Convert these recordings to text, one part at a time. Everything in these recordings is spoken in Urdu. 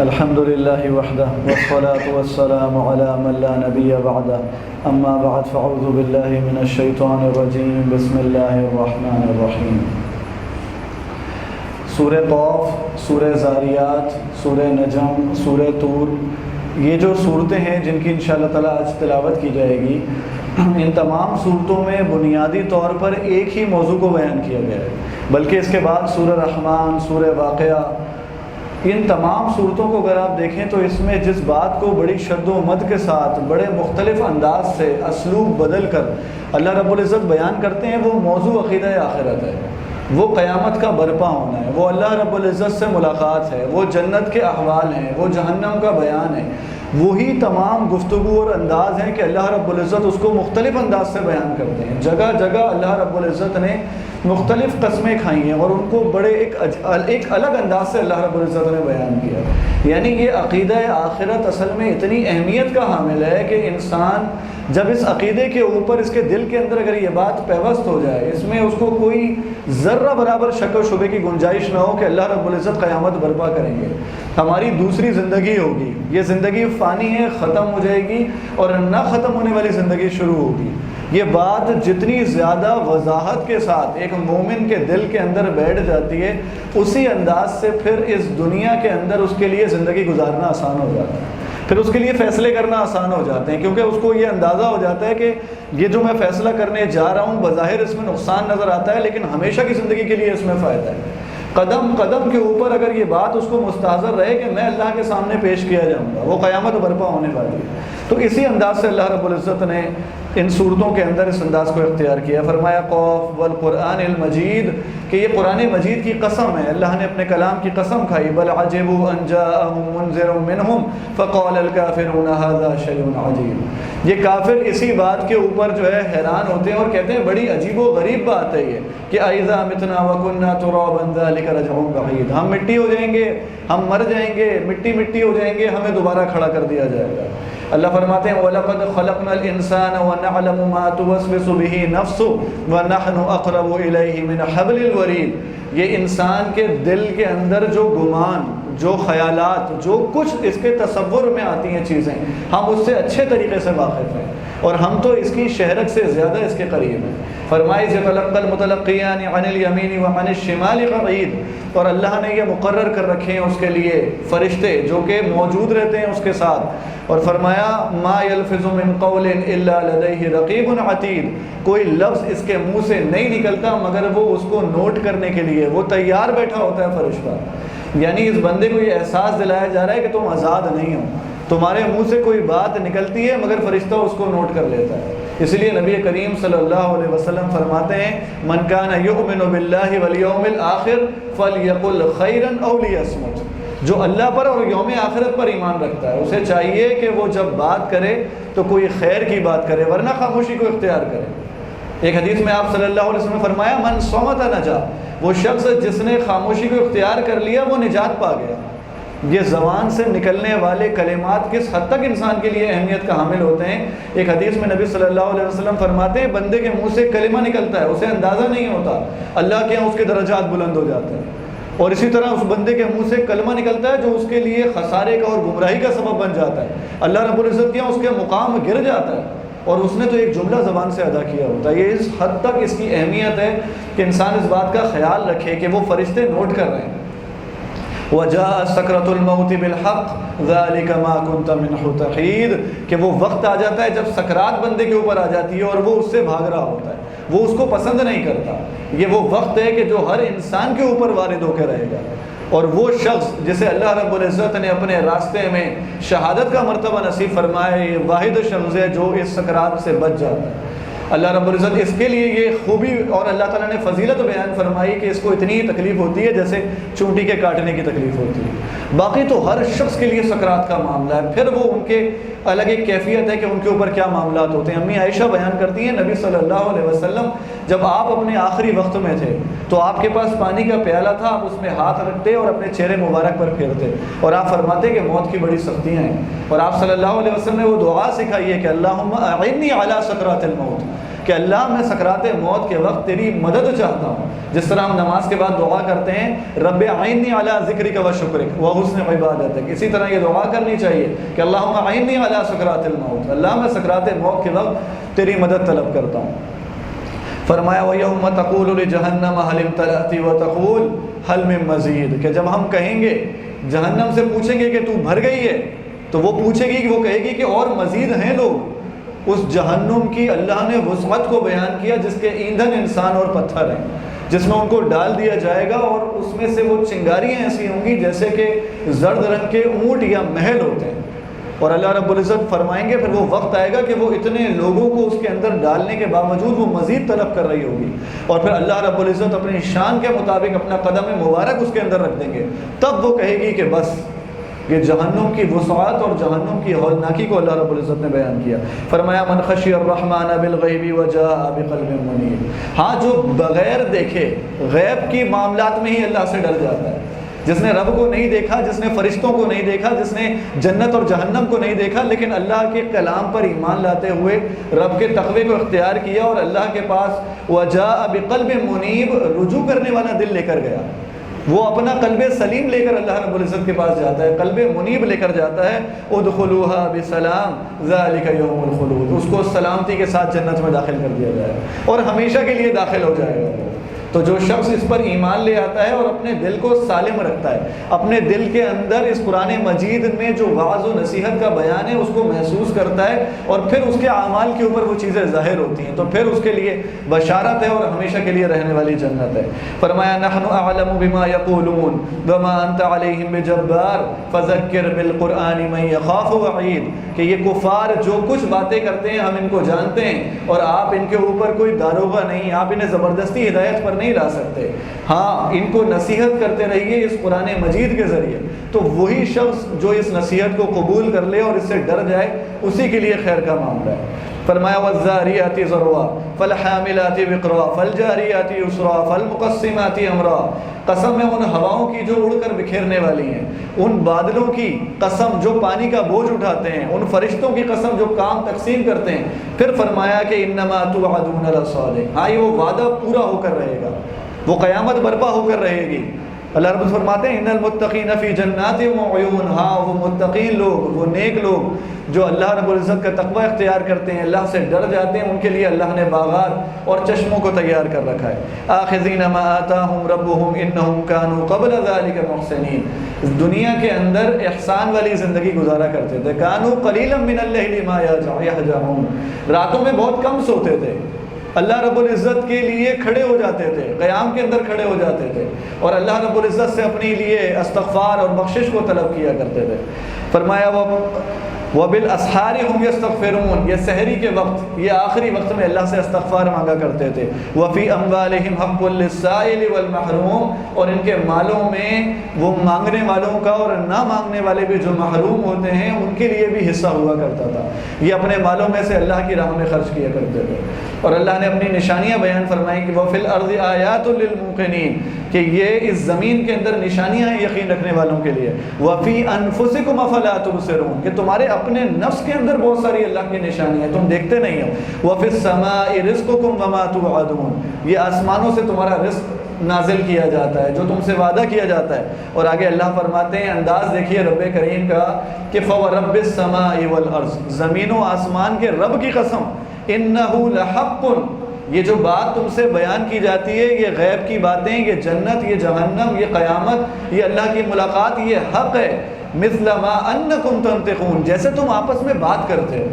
الحمد لله وحده والصلاة والسلام على من لا نبي بعده اما بعد فاعوذ بالله من الشیطان الرجیم بسم اللہ الرحمن الرحیم۔ سورہ قاف، سورہ زاریات، سورہ نجم، سورہ طور، یہ جو صورتیں ہیں جن کی انشاءاللہ تعالی آج تلاوت کی جائے گی، ان تمام صورتوں میں بنیادی طور پر ایک ہی موضوع کو بیان کیا گیا ہے، بلکہ اس کے بعد سورہ رحمان، سورہ واقعہ، ان تمام صورتوں کو اگر آپ دیکھیں تو اس میں جس بات کو بڑی شد و مد کے ساتھ بڑے مختلف انداز سے اسلوب بدل کر اللہ رب العزت بیان کرتے ہیں، وہ موضوع عقیدہ آخرت ہے، وہ قیامت کا برپا ہونا ہے، وہ اللہ رب العزت سے ملاقات ہے، وہ جنت کے احوال ہیں، وہ جہنم کا بیان ہے۔ وہی تمام گفتگو اور انداز ہیں کہ اللہ رب العزت اس کو مختلف انداز سے بیان کرتے ہیں۔ جگہ جگہ اللہ رب العزت نے مختلف قسمیں کھائی ہیں اور ان کو بڑے ایک الگ انداز سے اللہ رب العزت نے بیان کیا۔ یعنی یہ عقیدہ آخرت اصل میں اتنی اہمیت کا حامل ہے کہ انسان جب اس عقیدے کے اوپر اس کے دل کے اندر اگر یہ بات پیوست ہو جائے، اس میں اس کو کوئی ذرہ برابر شک و شبے کی گنجائش نہ ہو کہ اللہ رب العزت قیامت برپا کریں گے، ہماری دوسری زندگی ہوگی، یہ زندگی فانی ہے، ختم ہو جائے گی، اور نہ ختم ہونے والی زندگی شروع ہوگی۔ یہ بات جتنی زیادہ وضاحت کے ساتھ ایک مومن کے دل کے اندر بیٹھ جاتی ہے، اسی انداز سے پھر اس دنیا کے اندر اس کے لیے زندگی گزارنا آسان ہو جاتا ہے، پھر اس کے لیے فیصلے کرنا آسان ہو جاتے ہیں، کیونکہ اس کو یہ اندازہ ہو جاتا ہے کہ یہ جو میں فیصلہ کرنے جا رہا ہوں بظاہر اس میں نقصان نظر آتا ہے، لیکن ہمیشہ کی زندگی کے لیے اس میں فائدہ ہے۔ قدم قدم کے اوپر اگر یہ بات اس کو مستحضر رہے کہ میں اللہ کے سامنے پیش کیا جاؤں گا، وہ قیامت برپا ہونے والی ہے، تو اسی انداز سے اللہ رب العزت نے ان صورتوں کے اندر اس انداز کو اختیار کیا۔ فرمایا قاف والقرآن المجید، کہ یہ قرآن مجید کی قسم ہے، اللہ نے اپنے کلام کی قسم کھائی۔ بل عجبوا ان جاءهم منذر منهم فقال الكافرون هذا شيء عجیب، یہ کافر اسی بات کے اوپر جو ہے حیران ہوتے ہیں اور کہتے ہیں بڑی عجیب و غریب بات ہے یہ کہ اذا متنا وكنا ترابا ذلك رجع بعید، ہم مٹی ہو جائیں گے، ہم مر جائیں گے، مٹی مٹی ہو جائیں گے، ہمیں دوبارہ کھڑا کر دیا جائے گا۔ اللہ فرماتے ہیں وَلَقَدْ خَلَقْنَا الْإِنسَانَ وَنَعْلَمُ مَا تُوَسْوِسُ بِهِ نَفْسُهُ وَنَحْنُ أَقْرَبُ إِلَيْهِ مِنْ حَبْلِ الْوَرِيدِ، یہ انسان کے دل کے اندر جو گمان، جو خیالات، جو کچھ اس کے تصور میں آتی ہیں چیزیں، ہم اس سے اچھے طریقے سے واقف ہیں اور ہم تو اس کی شہرت سے زیادہ اس کے قریب ہیں۔ فرمائے يَتَلَقَّى الْمُتَلَقِّيَانِ عَنِ الْيَمِينِ وَعَنِ الشِّمَالِ قَعِيدٌ، اور اللہ نے یہ مقرر کر رکھے ہیں اس کے لیے فرشتے جو کہ موجود رہتے ہیں اس کے ساتھ، اور فرمایا ما يلفظ من قول الا لديه رقیب عتید، کوئی لفظ اس کے منہ سے نہیں نکلتا مگر وہ اس کو نوٹ کرنے کے لیے وہ تیار بیٹھا ہوتا ہے فرشتہ۔ یعنی اس بندے کو یہ احساس دلایا جا رہا ہے کہ تم آزاد نہیں ہو، تمہارے منہ سے کوئی بات نکلتی ہے مگر فرشتہ اس کو نوٹ کر لیتا ہے۔ اس لیے نبی کریم صلی اللہ علیہ وسلم فرماتے ہیں من کان یؤمن باللہ والیوم الآخر فلیقل خیرا او لیصمت، جو اللہ پر اور یوم آخرت پر ایمان رکھتا ہے اسے چاہیے کہ وہ جب بات کرے تو کوئی خیر کی بات کرے ورنہ خاموشی کو اختیار کرے۔ ایک حدیث میں آپ صلی اللہ علیہ وسلم نے فرمایا من صمت نجا، وہ شخص جس نے خاموشی کو اختیار کر لیا وہ نجات پا گیا۔ یہ زبان سے نکلنے والے کلمات کس حد تک انسان کے لیے اہمیت کا حامل ہوتے ہیں۔ ایک حدیث میں نبی صلی اللہ علیہ وسلم فرماتے ہیں بندے کے منہ سے کلمہ نکلتا ہے اسے اندازہ نہیں ہوتا، اللہ کے یہاں اس کے درجات بلند ہو جاتے ہیں، اور اسی طرح اس بندے کے منہ سے کلمہ نکلتا ہے جو اس کے لیے خسارے کا اور گمراہی کا سبب بن جاتا ہے، اللہ رب العزت کے یہاں اس کے مقام گر جاتا ہے اور اس نے تو ایک جملہ زبان سے ادا کیا ہوتا ہے۔ یہ اس حد تک اس کی اہمیت ہے کہ انسان اس بات کا خیال رکھے کہ وہ فرشتے نوٹ کر رہے ہیں۔ وَجَاءَ سَكْرَةُ الْمَوْتِ بِالْحَقِّ ذَلِكَ مَا كُنْتَ مِنْهُ تَحِيدُ، کہ وہ وقت آ جاتا ہے جب سکرات بندے کے اوپر آ جاتی ہے اور وہ اس سے بھاگ رہا ہوتا ہے، وہ اس کو پسند نہیں کرتا۔ یہ وہ وقت ہے کہ جو ہر انسان کے اوپر وارد ہو کے رہے گا، اور وہ شخص جسے اللہ رب العزت نے اپنے راستے میں شہادت کا مرتبہ نصیب فرمائے، یہ واحد شخص ہے جو اس سکرات سے بچ جاتا ہے۔ اللہ رب العزت اس کے لیے یہ خوبی اور اللہ تعالیٰ نے فضیلت بیان فرمائی کہ اس کو اتنی تکلیف ہوتی ہے جیسے چونٹی کے کاٹنے کی تکلیف ہوتی ہے، باقی تو ہر شخص کے لیے سکرات کا معاملہ ہے۔ پھر وہ ان کے الگ ایک کیفیت ہے کہ ان کے اوپر کیا معاملات ہوتے ہیں۔ امی عائشہ بیان کرتی ہیں نبی صلی اللہ علیہ وسلم جب آپ اپنے آخری وقت میں تھے تو آپ کے پاس پانی کا پیالہ تھا، آپ اس میں ہاتھ رکھتے اور اپنے چہرے مبارک پر پھیرتے اور آپ فرماتے کہ موت کی بڑی سختیاں ہیں، اور آپ صلی اللہ علیہ وسلم نے وہ دعا سکھائی ہے کہ اللہم اعنی علی سکرات الموت، کہ اللہ میں سکرات موت کے وقت تیری مدد چاہتا ہوں، جس طرح ہم نماز کے بعد دعا کرتے ہیں رب اعنی علی ذکرک و شکرک و حسن عبادتک، اسی طرح یہ دعا کرنی چاہیے کہ اللہم اعنی علی سکرات الموت، اللہ میں سکرات موت کے وقت تیری مدد طلب کرتا ہوں۔ فرمایا وَيَوْمَ تَقُولُ لِجَهَنَّمَ هَلِ امْتَلَأْتِ وَتَقُولُ هَلْ مِن مَزِيدٍ، کہ جب ہم کہیں گے، جہنم سے پوچھیں گے کہ تو بھر گئی ہے، تو وہ پوچھے گی، وہ کہے گی کہ اور مزید ہیں لوگ۔ اس جہنم کی اللہ نے وسعت کو بیان کیا جس کے ایندھن انسان اور پتھر ہیں، جس میں ان کو ڈال دیا جائے گا، اور اس میں سے وہ چنگاریاں ایسی ہوں گی جیسے کہ زرد رنگ کے اونٹ یا محل ہوتے ہیں، اور اللہ رب العزت فرمائیں گے پھر وہ وقت آئے گا کہ وہ اتنے لوگوں کو اس کے اندر ڈالنے کے باوجود وہ مزید طلب کر رہی ہوگی، اور پھر اللہ رب العزت اپنی شان کے مطابق اپنا قدم مبارک اس کے اندر رکھ دیں گے، تب وہ کہے گی کہ بس۔ یہ جہنم کی وسعت اور جہنم کی ہولناکی کو اللہ رب العزت نے بیان کیا۔ فرمایا من خشی الرحمن بالغیب وجاء بقلب منیب، ہاں جو بغیر دیکھے غیب کی معاملات میں ہی اللہ سے ڈر جاتا ہے، جس نے رب کو نہیں دیکھا، جس نے فرشتوں کو نہیں دیکھا، جس نے جنت اور جہنم کو نہیں دیکھا، لیکن اللہ کے کلام پر ایمان لاتے ہوئے رب کے تقوی کو اختیار کیا اور اللہ کے پاس وجاء بقلب منیب، رجوع کرنے والا دل لے کر گیا، وہ اپنا قلب سلیم لے کر اللہ رب العزت کے پاس جاتا ہے، قلب منیب لے کر جاتا ہے، ادخلوها بسلام ذالک یوم الخلود، اس کو سلامتی کے ساتھ جنت میں داخل کر دیا جائے اور ہمیشہ کے لیے داخل ہو جائے گا۔ تو جو شخص اس پر ایمان لے آتا ہے اور اپنے دل کو سالم رکھتا ہے، اپنے دل کے اندر اس قرآن مجید میں جو وعظ و نصیحت کا بیان ہے اس کو محسوس کرتا ہے، اور پھر اس کے اعمال کے اوپر وہ چیزیں ظاہر ہوتی ہیں، تو پھر اس کے لیے بشارت ہے اور ہمیشہ کے لیے رہنے والی جنت ہے۔ فرمایا نحن اعلم بما یقولون وما انت علیہم بجبار فذکر بالقرآن من یخاف وعید، کہ یہ کفار جو کچھ باتیں کرتے ہیں ہم ان کو جانتے ہیں، اور آپ ان کے اوپر کوئی داروغہ نہیں، آپ انہیں زبردستی ہدایت پر نہیں لا سکتے، ہاں ان کو نصیحت کرتے رہیے اس قرآن مجید کے ذریعے، تو وہی شخص جو اس نصیحت کو قبول کر لے اور اس سے ڈر جائے اسی کے لیے خیر کا معاملہ ہے۔ فرمایا والذاریات ذروا فالحاملات وقرا فالجاریات یسرا فالمقسمات امرا، قسم ہے ان ہواؤں کی جو اڑ کر بکھیرنے والی ہیں، ان بادلوں کی قسم جو پانی کا بوجھ اٹھاتے ہیں، ان فرشتوں کی قسم جو کام تقسیم کرتے ہیں۔ پھر فرمایا کہ انما توعدون لصادق، ہاں یہ وہ وعدہ پورا ہو کر رہے گا، وہ قیامت برپا ہو کر رہے گی۔ اللہ رب فرماتے ہیں ان المتقین فی جنات و عیون، ہاں وہ متقین لوگ، وہ نیک لوگ جو اللہ رب العزت کا تقوی اختیار کرتے ہیں، اللہ سے ڈر جاتے ہیں، ان کے لیے اللہ نے باغات اور چشموں کو تیار کر رکھا ہے۔ آخذین ما آتاہم ربہم انہم کانوا قبل ذلک محسنین، دنیا کے اندر احسان والی زندگی گزارا کرتے تھے، کانوا قلیلا من اللیل ما یہجعون، راتوں میں بہت کم سوتے تھے، اللہ رب العزت کے لیے کھڑے ہو جاتے تھے، قیام کے اندر کھڑے ہو جاتے تھے، اور اللہ رب العزت سے اپنے لیے استغفار اور بخشش کو طلب کیا کرتے تھے۔ فرمایا وبالاسحار هم یستغفرون، یہ سحری کے وقت، یہ آخری وقت میں اللہ سے استغفار مانگا کرتے تھے۔ وفی اموالہم حق للسائل والمحروم، اور ان کے مالوں میں وہ مانگنے والوں کا اور نہ مانگنے والے بھی جو محروم ہوتے ہیں ان کے لیے بھی حصہ ہوا کرتا تھا، یہ اپنے مالوں میں سے اللہ کی راہ میں خرچ کیا کرتے تھے۔ اور اللہ نے اپنی نشانیاں بیان فرمائیں کہ وفی الارض آیات للموقنین، کہ یہ اس زمین کے اندر نشانیاں ہیں یقین رکھنے والوں کے لیے۔ وفی انفسکم افلا تبصرون، کہ تمہارے اپنے نفس کے اندر بہت ساری اللہ کی نشانیاں ہیں، تم دیکھتے نہیں ہو۔ وفی السماء رزقکم وما توعدون، یہ آسمانوں سے تمہارا رزق نازل کیا جاتا ہے جو تم سے وعدہ کیا جاتا ہے۔ اور آگے اللہ فرماتے ہیں، انداز دیکھیے رب کریم کا کہ فورب السماء والارض، زمین و آسمان کے رب کی قسم، انہ لحق، یہ جو بات تم سے بیان کی جاتی ہے، یہ غیب کی باتیں، یہ جنت، یہ جہنم، یہ قیامت، یہ اللہ کی ملاقات، یہ حق ہے۔ مثل ما انکم تنطقون، جیسے تم آپس میں بات کرتے ہو،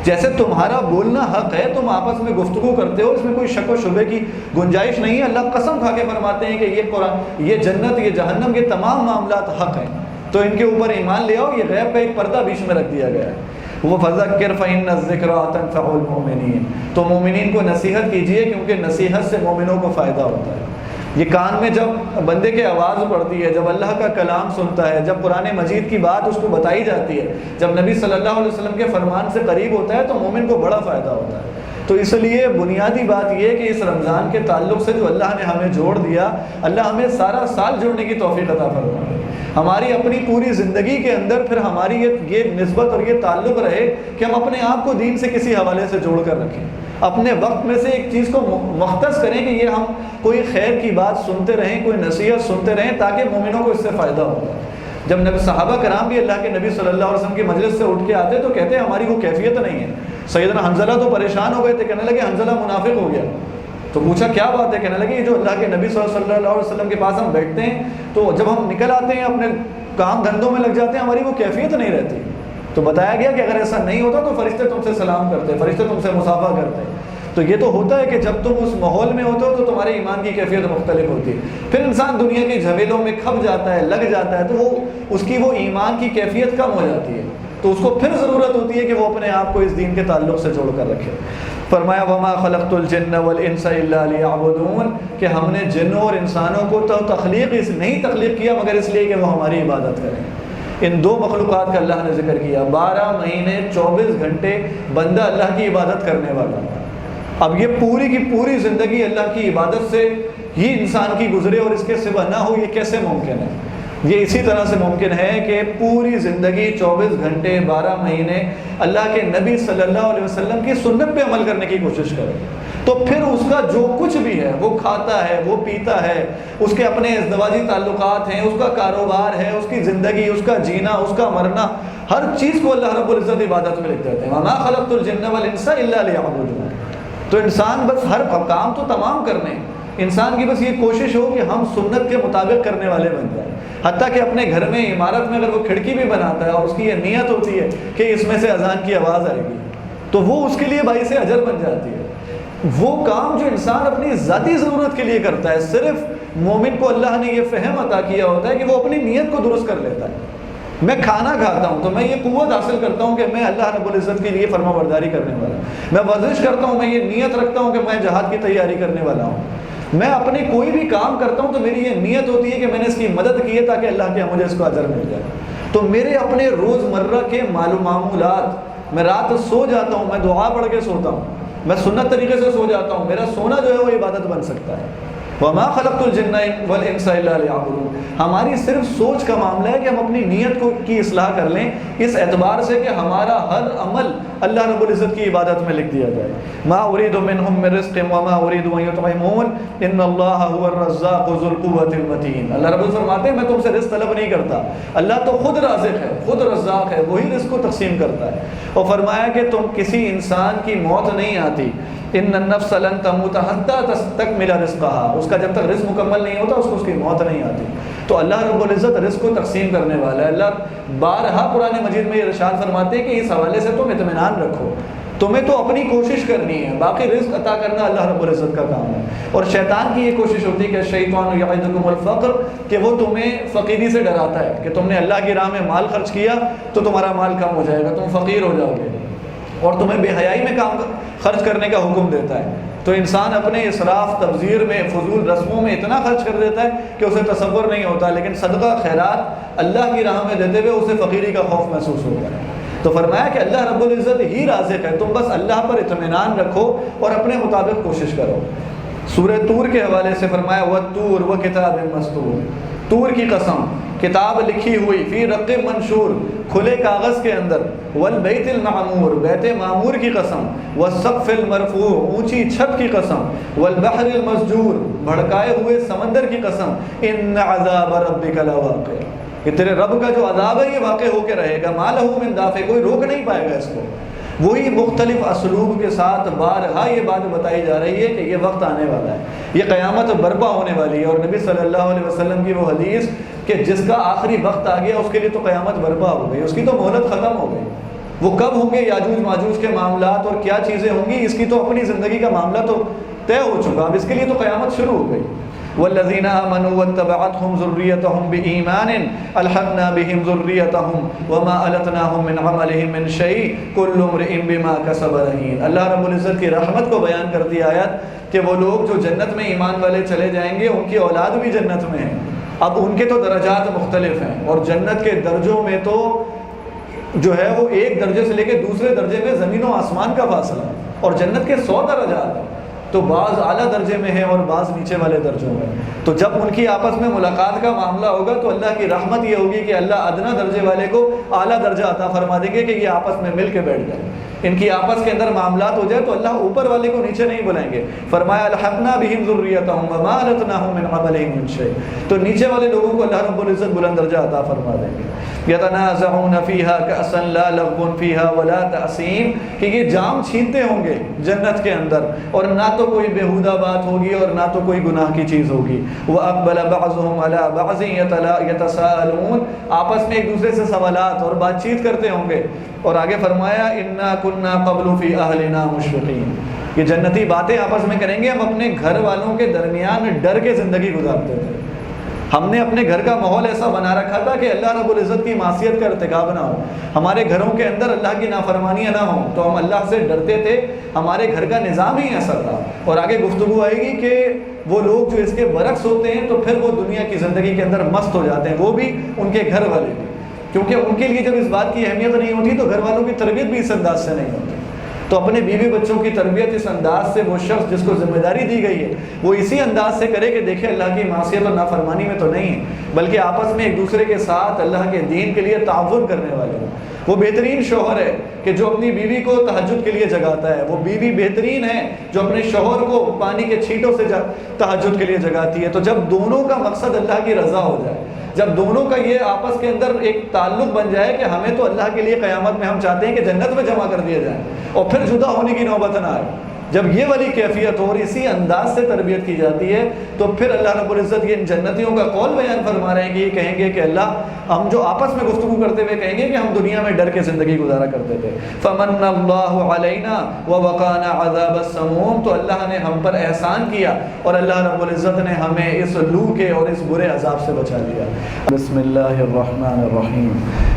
جیسے تمہارا بولنا حق ہے، تم آپس میں گفتگو کرتے ہو، اس میں کوئی شک و شبے کی گنجائش نہیں ہے۔ اللہ قسم کھا کے فرماتے ہیں کہ یہ قرآن، یہ جنت، یہ جہنم، یہ تمام معاملات حق ہیں، تو ان کے اوپر ایمان لے آؤ۔ یہ غیب کا ایک پردہ بیچ میں رکھ دیا گیا ہے۔ وہ فذکر فإن الذکریٰ تنفع المؤمنین، تو مومنین کو نصیحت کیجیے کیونکہ نصیحت سے مومنوں کو فائدہ ہوتا ہے۔ یہ کان میں جب بندے کے آواز پڑتی ہے، جب اللہ کا کلام سنتا ہے، جب قرآن مجید کی بات اس کو بتائی جاتی ہے، جب نبی صلی اللہ علیہ وسلم کے فرمان سے قریب ہوتا ہے، تو مومن کو بڑا فائدہ ہوتا ہے۔ تو اس لیے بنیادی بات یہ کہ اس رمضان کے تعلق سے جو اللہ نے ہمیں جوڑ دیا، اللہ ہمیں سارا سال جڑنے کی توفیق عطا فرمائے، ہماری اپنی پوری زندگی کے اندر پھر ہماری یہ نسبت اور یہ تعلق رہے کہ ہم اپنے آپ کو دین سے کسی حوالے سے جوڑ کر رکھیں۔ اپنے وقت میں سے ایک چیز کو مختص کریں کہ یہ ہم کوئی خیر کی بات سنتے رہیں، کوئی نصیحت سنتے رہیں تاکہ مومنوں کو اس سے فائدہ ہو۔ جب نبی صحابہ کرام بھی اللہ کے نبی صلی اللہ علیہ وسلم کی مجلس سے اٹھ کے آتے تو کہتے ہیں ہماری وہ کیفیت نہیں ہے۔ سیدنا حنظلہ تو پریشان ہو گئے تھے، کہنے لگے حنظلہ منافق ہو گیا۔ تو پوچھا کیا بات ہے؟ کہنے لگے یہ جو اللہ کے نبی صلی اللہ علیہ وسلم کے پاس ہم بیٹھتے ہیں تو جب ہم نکل آتے ہیں اپنے کام دھندوں میں لگ جاتے ہیں، ہماری وہ کیفیت نہیں رہتی۔ تو بتایا گیا کہ اگر ایسا نہیں ہوتا تو فرشتے تم سے سلام کرتے، فرشتے تم سے مصافحہ کرتے۔ تو یہ تو ہوتا ہے کہ جب تم اس ماحول میں ہوتے ہو تو تمہارے ایمان کی کیفیت مختلف ہوتی ہے۔ پھر انسان دنیا کے جھمیلوں میں کھپ جاتا ہے، لگ جاتا ہے، تو اس کی وہ ایمان کی کیفیت کم ہو جاتی ہے، تو اس کو پھر ضرورت ہوتی ہے کہ وہ اپنے آپ کو اس دین کے تعلق سے جوڑ کر رکھے۔ فرمایا وما خلقت الجن والانس الا لیعبدون، کہ ہم نے جنوں اور انسانوں کو تو نہیں تخلیق کیا مگر اس لیے کہ وہ ہماری عبادت کریں۔ ان دو مخلوقات کا اللہ نے ذکر کیا، 12 مہینے 24 گھنٹے بندہ اللہ کی عبادت کرنے والا۔ اب یہ پوری کی پوری زندگی اللہ کی عبادت سے ہی انسان کی گزرے اور اس کے سوا نہ ہو، یہ کیسے ممکن ہے؟ یہ اسی طرح سے ممکن ہے کہ پوری زندگی 24 گھنٹے 12 مہینے اللہ کے نبی صلی اللہ علیہ وسلم کی سنت پہ عمل کرنے کی کوشش کرے، تو پھر اس کا جو کچھ بھی ہے، وہ کھاتا ہے، وہ پیتا ہے، اس کے اپنے ازدواجی تعلقات ہیں، اس کا کاروبار ہے، اس کی زندگی، اس کا جینا، اس کا مرنا، ہر چیز کو اللہ رب العزت عبادت میں لکھ دیتے ہیں۔ وَمَا خَلَقْتُ الْجِنَّ وَالْإِنسَ إِلَّا لِيَعْبُدُونِ۔ تو انسان بس ہر کام تو تمام کرنے، انسان کی بس یہ کوشش ہو کہ ہم سنت کے مطابق کرنے والے بن جائیں۔ حتیٰ کہ اپنے گھر میں، عمارت میں اگر وہ کھڑکی بھی بناتا ہے اور اس کی یہ نیت ہوتی ہے کہ اس میں سے اذان کی آواز آئے گی، تو وہ اس کے لیے باعث اجر بن جاتی ہے۔ وہ کام جو انسان اپنی ذاتی ضرورت کے لیے کرتا ہے، صرف مومن کو اللہ نے یہ فہم عطا کیا ہوتا ہے کہ وہ اپنی نیت کو درست کر لیتا ہے۔ میں کھانا کھاتا ہوں تو میں یہ قوت حاصل کرتا ہوں کہ میں اللہ رب العزت کے لیے فرما برداری کرنے والا ہوں۔ میں ورزش کرتا ہوں، میں یہ نیت رکھتا ہوں کہ میں جہاد کی تیاری کرنے والا ہوں۔ میں اپنے کوئی بھی کام کرتا ہوں تو میری یہ نیت ہوتی ہے کہ میں نے اس کی مدد کی ہے تاکہ اللہ کے مجھے اس کو اجر مل جائے۔ تو میرے اپنے روزمرہ کے معمولات، میں رات سو جاتا ہوں، میں دعا پڑھ کے سوتا ہوں، میں سنت طریقے سے سو جاتا ہوں، میرا سونا جو ہے وہ عبادت بن سکتا ہے۔ وَمَا خَلَقْتُ الْجِنَّ وَالْإِنسَ إِلَّا لِيَعْبُدُونِ۔ ہماری صرف سوچ کا معاملہ ہے کہ ہم اپنی نیت کی اصلاح کر لیں، اس اعتبار سے کہ ہمارا ہر عمل اللہ رب العزت کی عبادت میں لکھ دیا جائے۔ مَا أُرِيدُ مِنْهُم مِّن رِزْقٍ وَمَا أُرِيدُ أَن يُطْعِمُونِ إِنَّ اللَّهَ هُوَ الرَّزَّاقُ ذُو الْقُوَّةِ الْمَتِينُ۔ اللہ رب العزت فرماتے ہیں میں تم سے رزق طلب نہیں کرتا، اللہ تو خود رازق ہے، خود رزاق ہے، وہی رزق کو تقسیم کرتا ہے۔ اور فرمایا کہ تم کسی انسان کی موت نہیں آتی، ان النفس لن تموت حتى تستكمل رزقها، اس کا جب تک رزق مکمل نہیں ہوتا اس کی موت نہیں آتی۔ تو اللہ رب العزت رزق کو تقسیم کرنے والا ہے۔ اللہ بارہا قرآن مجید میں یہ ارشاد فرماتے ہیں کہ اس حوالے سے تم اطمینان رکھو، تمہیں تو اپنی کوشش کرنی ہے، باقی رزق عطا کرنا اللہ رب العزت کا کام ہے۔ اور شیطان کی یہ کوشش ہوتی ہے کہ شیطان یعدکم الفقر، کہ وہ تمہیں فقیری سے ڈراتا ہے کہ تم نے اللہ کی راہ میں مال خرچ کیا تو تمہارا مال کم ہو جائے گا، تم فقیر ہو جاؤ گے، اور تمہیں بے حیائی میں کام خرچ کرنے کا حکم دیتا ہے۔ تو انسان اپنے اسراف تبذیر میں، فضول رسموں میں اتنا خرچ کر دیتا ہے کہ اسے تصور نہیں ہوتا، لیکن صدقہ خیرات اللہ کی راہ میں دیتے ہوئے اسے فقیری کا خوف محسوس ہوتا ہے۔ تو فرمایا کہ اللہ رب العزت ہی رازق ہے، تم بس اللہ پر اطمینان رکھو اور اپنے مطابق کوشش کرو۔ سورہ طور کے حوالے سے فرمایا وَالطُّورِ وَكِتَابٍ مَّسْطُورٍ، طور کی قسم، کتاب لکھی ہوئی، فی رق منشور، کھلے کاغذ کے اندر، والبیت المعمور، بیت معمور کی قسم، والسقف المرفوع، اونچی چھت کی قسم، والبحر المسجور، بھڑکائے ہوئے سمندر کی قسم، ان عذاب ربک لواقع، کہ تیرے رب کا جو عذاب ہے یہ واقع ہو کے رہے گا، ما لہ من دافع، کوئی روک نہیں پائے گا اس کو۔ وہی مختلف اسلوب کے ساتھ بارہا یہ بات بتائی جا رہی ہے کہ یہ وقت آنے والا ہے، یہ قیامت برپا ہونے والی ہے۔ اور نبی صلی اللہ علیہ وسلم کی وہ حدیث کہ جس کا آخری وقت آ گیا اس کے لیے تو قیامت برپا ہو گئی، اس کی تو مہلت ختم ہو گئی۔ وہ کب ہوں گے یاجوج ماجوج کے معاملات اور کیا چیزیں ہوں گی، اس کی تو اپنی زندگی کا معاملہ تو طے ہو چکا، اب اس کے لیے تو قیامت شروع ہو گئی۔ والذین آمنوا واتبعتهم ذریتهم بإیمان الحقنا بهم ذریتهم وما ألتناهم من عملهم من شیء کل امرئ بما کسب رہین۔ اللہ رب العزت کی رحمت کو بیان کرتی آیت کہ وہ لوگ جو جنت میں ایمان والے چلے جائیں گے ان کی اولاد بھی جنت میں ہیں۔ اب ان کے تو درجات مختلف ہیں، اور جنت کے درجوں میں تو جو ہے وہ ایک درجے سے لے کے دوسرے درجے میں زمین و آسمان کا فاصلہ ہے، اور جنت کے 100 درجات ہیں، تو بعض اعلیٰ درجے میں ہیں اور بعض نیچے والے درجوں میں۔ تو جب ان کی آپس میں ملاقات کا معاملہ ہوگا تو اللہ کی رحمت یہ ہوگی کہ اللہ ادنا درجے والے کو اعلیٰ درجہ عطا فرما دیں گے کہ یہ آپس میں مل کے بیٹھ جائیں۔ ان کی آپس کے اندر معاملات ہو جائے تو اللہ اوپر والے کو نیچے نہیں بلائیں گے. فرمایا الحقنا بہم ذریتہم وما لتناہم من عملہم من شیء. تو نیچے والے لوگوں کو اللہ رب العزت بلند درجہ عطا فرما دیں گے. یتنازعون فیہا کأسا لا لغو فیہا ولا تأثیم, کہ یہ جام چھینتے ہوں گے جنت کے اندر اور نہ تو کوئی بیہودہ بات ہوگی اور نہ تو کوئی گناہ کی چیز ہوگی. وَأَقْبَلَ بَعْضُهُمْ عَلَى بَعْضٍ يَتَسَاءَلُونَ, آپس میں ایک دوسرے سے سوالات اور بات چیت کرتے ہوں گے. اور آگے فرمایا اِنَّا كُنَّا قَبْلُ فِي أَهْلِنَا مُشْفِقِينَ, یہ جنتی باتیں آپس میں کریں گے, ہم اپنے گھر والوں کے درمیان ڈر کے زندگی گزارتے تھے. ہم نے اپنے گھر کا ماحول ایسا بنا رکھا تھا کہ اللہ رب العزت کی معصیت کا ارتکاب نہ ہو, ہمارے گھروں کے اندر اللہ کی نافرمانیاں نہ ہوں, تو ہم اللہ سے ڈرتے تھے. ہمارے گھر کا نظام ہی ایسا تھا. اور آگے گفتگو آئے گی کہ وہ لوگ جو اس کے برعکس ہوتے ہیں تو پھر وہ دنیا کی زندگی کے اندر مست ہو جاتے ہیں, وہ بھی ان کے گھر والے بھی, کیونکہ ان کے لیے جب اس بات کی اہمیت نہیں ہوتی تو گھر والوں کی تربیت بھی اس انداز سے نہیں ہوتی. تو اپنے بیوی بچوں کی تربیت اس انداز سے وہ شخص جس کو ذمہ داری دی گئی ہے وہ اسی انداز سے کرے کہ دیکھے اللہ کی معصیت اور نافرمانی میں تو نہیں ہے, بلکہ آپس میں ایک دوسرے کے ساتھ اللہ کے دین کے لیے تعاون کرنے والے ہیں. وہ بہترین شوہر ہے کہ جو اپنی بیوی کو تہجد کے لیے جگاتا ہے. وہ بیوی بہترین ہے جو اپنے شوہر کو پانی کے چھینٹوں سے تہجد کے لیے جگاتی ہے. تو جب دونوں کا مقصد اللہ کی رضا ہو جائے, جب دونوں کا یہ آپس کے اندر ایک تعلق بن جائے کہ ہمیں تو اللہ کے لیے قیامت میں ہم چاہتے ہیں کہ جنت میں جمع کر دیا جائے اور پھر جدا ہونے کی نوبت نہ آئے, جب یہ والی کیفیت ہو اور اسی انداز سے تربیت کی جاتی ہے تو پھر اللہ رب العزت یہ ان جنتیوں کا قول بیان فرما رہے ہیں کہ یہ کہیں گے کہ اللہ, ہم جو آپس میں گفتگو کرتے ہوئے کہیں گے کہ ہم دنیا میں ڈر کے زندگی گزارا کرتے تھے. فمن اللہ علینا ووقانا عذاب السموم, تو اللہ نے ہم پر احسان کیا اور اللہ رب العزت نے ہمیں اس لو کے اور اس برے عذاب سے بچا لیا. بسم اللہ الرحمن الرحیم.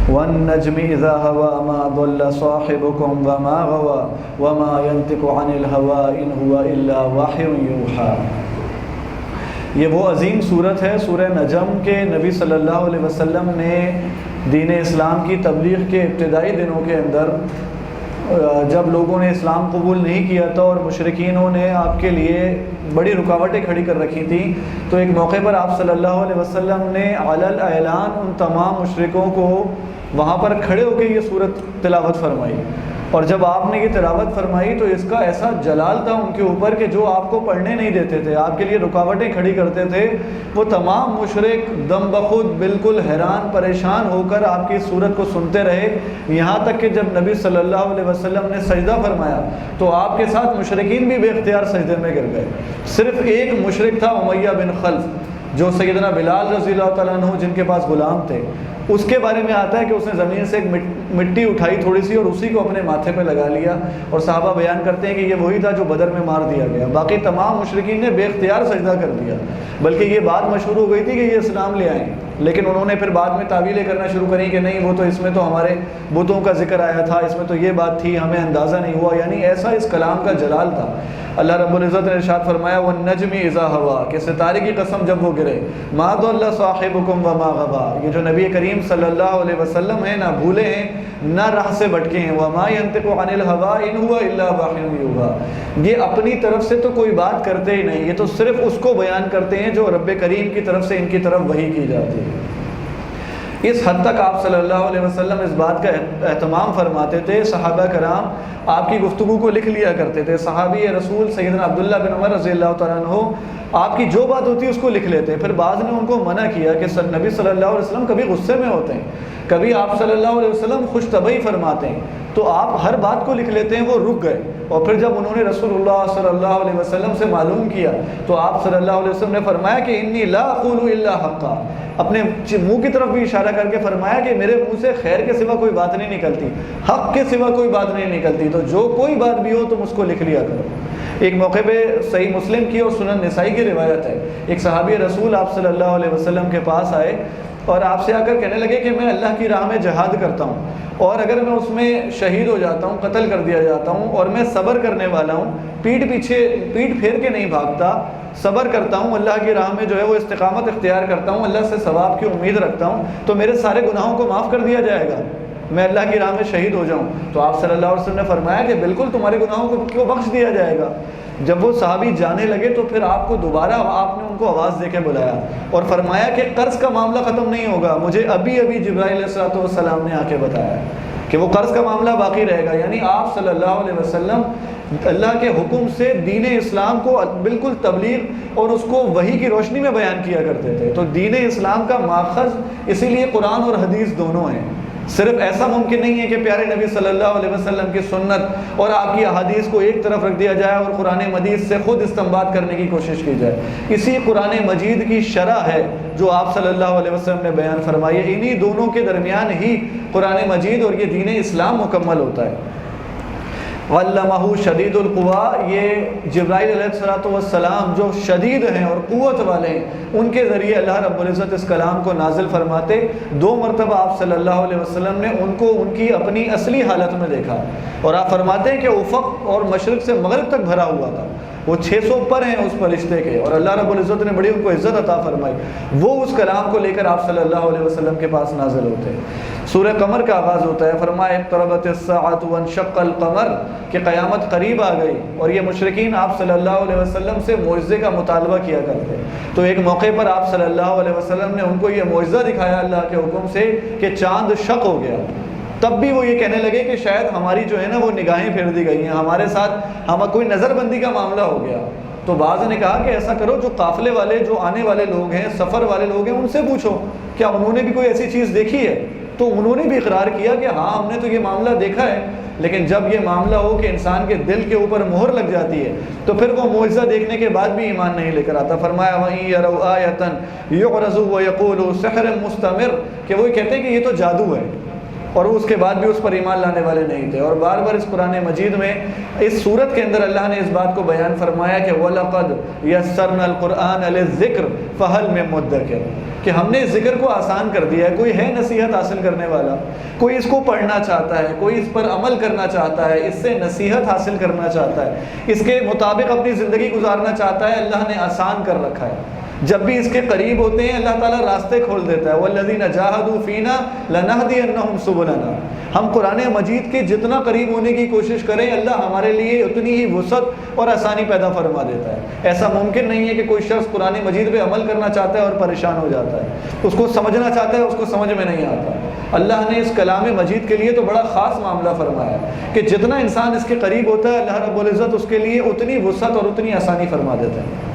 والنجم اذا هوى ما ضل صاحبكم وما غوى وما ينطق عن الهوى ان هو الا وحی یوحى. یہ وہ عظیم صورت ہے سورہ نجم کے نبی صلی اللہ علیہ وسلم نے دین اسلام کی تبلیغ کے ابتدائی دنوں کے اندر جب لوگوں نے اسلام قبول نہیں کیا تھا اور مشرکینوں نے آپ کے لیے بڑی رکاوٹیں کھڑی کر رکھی تھیں, تو ایک موقع پر آپ صلی اللہ علیہ وسلم نے علی الاعلان ان تمام مشرکوں کو وہاں پر کھڑے ہو کے یہ صورت تلاوت فرمائی. اور جب آپ نے یہ تلاوت فرمائی تو اس کا ایسا جلال تھا ان کے اوپر کہ جو آپ کو پڑھنے نہیں دیتے تھے, آپ کے لیے رکاوٹیں کھڑی کرتے تھے, وہ تمام مشرک دم بخود بالکل حیران پریشان ہو کر آپ کی صورت کو سنتے رہے. یہاں تک کہ جب نبی صلی اللہ علیہ وسلم نے سجدہ فرمایا تو آپ کے ساتھ مشرکین بھی بے اختیار سجدے میں گر گئے. صرف ایک مشرک تھا امیہ بن خلف, جو سیدنا بلال رضی اللہ تعالیٰ عنہ جن کے پاس غلام تھے, اس کے بارے میں آتا ہے کہ اس نے زمین سے ایک مٹی اٹھائی تھوڑی سی اور اسی کو اپنے ماتھے پہ لگا لیا, اور صحابہ بیان کرتے ہیں کہ یہ وہی تھا جو بدر میں مار دیا گیا. باقی تمام مشرکین نے بے اختیار سجدہ کر دیا, بلکہ یہ بات مشہور ہو گئی تھی کہ یہ اسلام لے آئیں, لیکن انہوں نے پھر بعد میں تعویلیں کرنا شروع کری کہ نہیں, وہ تو اس میں تو ہمارے بتوں کا ذکر آیا تھا, اس میں تو یہ بات تھی, ہمیں اندازہ نہیں ہوا. یعنی ایسا اس کلام کا جلال تھا. اللہ رب العزت نے ارشاد فرمایا والنجم اذا هوى, کہ ستارے کی قسم جب وہ گرے, ما ضل صاحبكم وما غوى, یہ جو نبی کریم صلی اللہ علیہ وسلم ہیں نہ بھولے ہیں نہ راہ سے بھٹکے ہیں. وما ينطق عن الهوى ان هو الا وحی یوحى, یہ اپنی طرف سے تو کوئی بات کرتے ہی نہیں, یہ تو صرف اس کو بیان کرتے ہیں جو رب کریم کی طرف سے ان کی طرف وحی کی جاتی ہے. اس حد تک آپ صلی اللہ علیہ وسلم اس بات کا اہتمام فرماتے تھے. صحابہ کرام آپ کی گفتگو کو لکھ لیا کرتے تھے. صحابی رسول سیدنا عبداللہ بن عمر رضی اللہ تعالیٰ عنہ آپ کی جو بات ہوتی ہے اس کو لکھ لیتے. پھر بعض نے ان کو منع کیا کہ نبی صلی اللہ علیہ وسلم کبھی غصے میں ہوتے ہیں, کبھی آپ صلی اللہ علیہ وسلم خوش طبعی فرماتے ہیں, تو آپ ہر بات کو لکھ لیتے ہیں. وہ رک گئے, اور پھر جب انہوں نے رسول اللہ صلی اللہ علیہ وسلم سے معلوم کیا تو آپ صلی اللہ علیہ وسلم نے فرمایا کہ انی لا اقول الا حقا, اپنے منہ کی طرف بھی اشارہ کر کے فرمایا کہ میرے منہ سے خیر کے سوا کوئی بات نہیں نکلتی, حق کے سوا کوئی بات نہیں نکلتی, تو جو کوئی بات بھی ہو تم اس کو لکھ لیا کرو. ایک موقع پہ صحیح مسلم کی اور سنن نسائی کی روایت ہے, ایک صحابی رسول آپ صلی اللہ علیہ وسلم کے پاس آئے اور آپ سے آ کر کہنے لگے کہ میں اللہ کی راہ میں جہاد کرتا ہوں, اور اگر میں اس میں شہید ہو جاتا ہوں, قتل کر دیا جاتا ہوں, اور میں صبر کرنے والا ہوں, پیٹھ پھیر کے نہیں بھاگتا, صبر کرتا ہوں, اللہ کی راہ میں جو ہے وہ استقامت اختیار کرتا ہوں, اللہ سے ثواب کی امید رکھتا ہوں, تو میرے سارے گناہوں کو معاف کر دیا جائے گا, میں اللہ کی راہ میں شہید ہو جاؤں. تو آپ صلی اللہ علیہ وسلم نے فرمایا کہ بالکل تمہارے گناہوں کو بخش دیا جائے گا. جب وہ صحابی جانے لگے تو پھر آپ کو دوبارہ آپ نے ان کو آواز دے کے بلایا اور فرمایا کہ قرض کا معاملہ ختم نہیں ہوگا, مجھے ابھی جبرائیل علیہ السلام نے آ کے بتایا. کہ وہ قرض کا معاملہ باقی رہے گا. یعنی آپ صلی اللہ علیہ وسلم اللہ کے حکم سے دین اسلام کو بالکل تبلیغ اور اس کو وحی کی روشنی میں بیان کیا کرتے تھے. تو دین اسلام کا ماخذ اسی لیے قرآن اور حدیث دونوں ہیں. صرف ایسا ممکن نہیں ہے کہ پیارے نبی صلی اللہ علیہ وسلم کی سنت اور آپ کی احادیث کو ایک طرف رکھ دیا جائے اور قرآن مجید سے خود استنباط کرنے کی کوشش کی جائے. اسی قرآن مجید کی شرح ہے جو آپ صلی اللہ علیہ وسلم نے بیان فرمائی ہے. انہی دونوں کے درمیان ہی قرآن مجید اور یہ دین اسلام مکمل ہوتا ہے. علمہ شدید القوا، یہ جبرائیل علیہ السلام جو شدید ہیں اور قوت والے ہیں، ان کے ذریعے اللہ رب العزت اس کلام کو نازل فرماتے. 2 مرتبہ آپ صلی اللہ علیہ وسلم نے ان کو ان کی اپنی اصلی حالت میں دیکھا، اور آپ فرماتے ہیں کہ افق اور مشرق سے مغرب تک بھرا ہوا تھا. وہ 600 پر ہیں اس فرشتے کے، اور اللہ رب العزت نے بڑی ان کو عزت عطا فرمائی. وہ اس کلام کو لے کر آپ صلی اللہ علیہ وسلم کے پاس نازل ہوتے ہیں. سورہ قمر کا آغاز ہوتا ہے، فرمایا اقتربت الساعۃ وانشق القمر، کہ قیامت قریب آ گئی. اور یہ مشرکین آپ صلی اللہ علیہ وسلم سے معجزے کا مطالبہ کیا کرتے. تو ایک موقع پر آپ صلی اللہ علیہ وسلم نے ان کو یہ معجزہ دکھایا اللہ کے حکم سے کہ چاند شق ہو گیا. تب بھی وہ یہ کہنے لگے کہ شاید ہماری جو ہے نا وہ نگاہیں پھیر دی گئی ہیں، ہمارے ساتھ کوئی نظر بندی کا معاملہ ہو گیا. تو بعض نے کہا کہ ایسا کرو، جو قافلے والے، جو آنے والے لوگ ہیں، سفر والے لوگ ہیں، ان سے پوچھو کیا انہوں نے بھی کوئی ایسی چیز دیکھی ہے. تو انہوں نے بھی اقرار کیا کہ ہاں ہم نے تو یہ معاملہ دیکھا ہے. لیکن جب یہ معاملہ ہو کہ انسان کے دل کے اوپر مہر لگ جاتی ہے تو پھر وہ معجزہ دیکھنے کے بعد بھی ایمان نہیں لے کر آتا. فرمایا وَإِن يَرَوْا آيَةً يُعْرِضُوا وَيَقُولُوا سِحْرٌ مُسْتَمِرٌ، کہ وہ کہتے ہیں کہ یہ تو جادو ہے، اور اس کے بعد بھی اس پر ایمان لانے والے نہیں تھے. اور بار بار اس قرآن مجید میں اس صورت کے اندر اللہ نے اس بات کو بیان فرمایا کہ وَلَقَدْ يَسَّرْنَا الْقُرْآنَ لِلذِّكْرِ فَهَلْ مِن مُدَّكِرٍ، کہ ہم نے ذکر کو آسان کر دیا ہے. کوئی ہے نصیحت حاصل کرنے والا، کوئی اس کو پڑھنا چاہتا ہے، کوئی اس پر عمل کرنا چاہتا ہے، اس سے نصیحت حاصل کرنا چاہتا ہے، اس کے مطابق اپنی زندگی گزارنا چاہتا ہے، اللہ نے آسان کر رکھا ہے. جب بھی اس کے قریب ہوتے ہیں اللہ تعالیٰ راستے کھول دیتا ہے. وَالَّذِينَ جَاهَدُوا فِينَا لَنَهْدِيَنَّهُمْ سُبُلَنَا، ہم قرآن مجید کے جتنا قریب ہونے کی کوشش کریں اللہ ہمارے لیے اتنی ہی وسعت اور آسانی پیدا فرما دیتا ہے. ایسا ممکن نہیں ہے کہ کوئی شخص قرآن مجید پہ عمل کرنا چاہتا ہے اور پریشان ہو جاتا ہے، اس کو سمجھنا چاہتا ہے اس کو سمجھ میں نہیں آتا. اللہ نے اس کلام مجید کے لیے تو بڑا خاص معاملہ فرمایا کہ جتنا انسان اس کے قریب ہوتا ہے اللہ رب العزت اس کے لیے اتنی وسعت اور اتنی آسانی فرما دیتا ہے.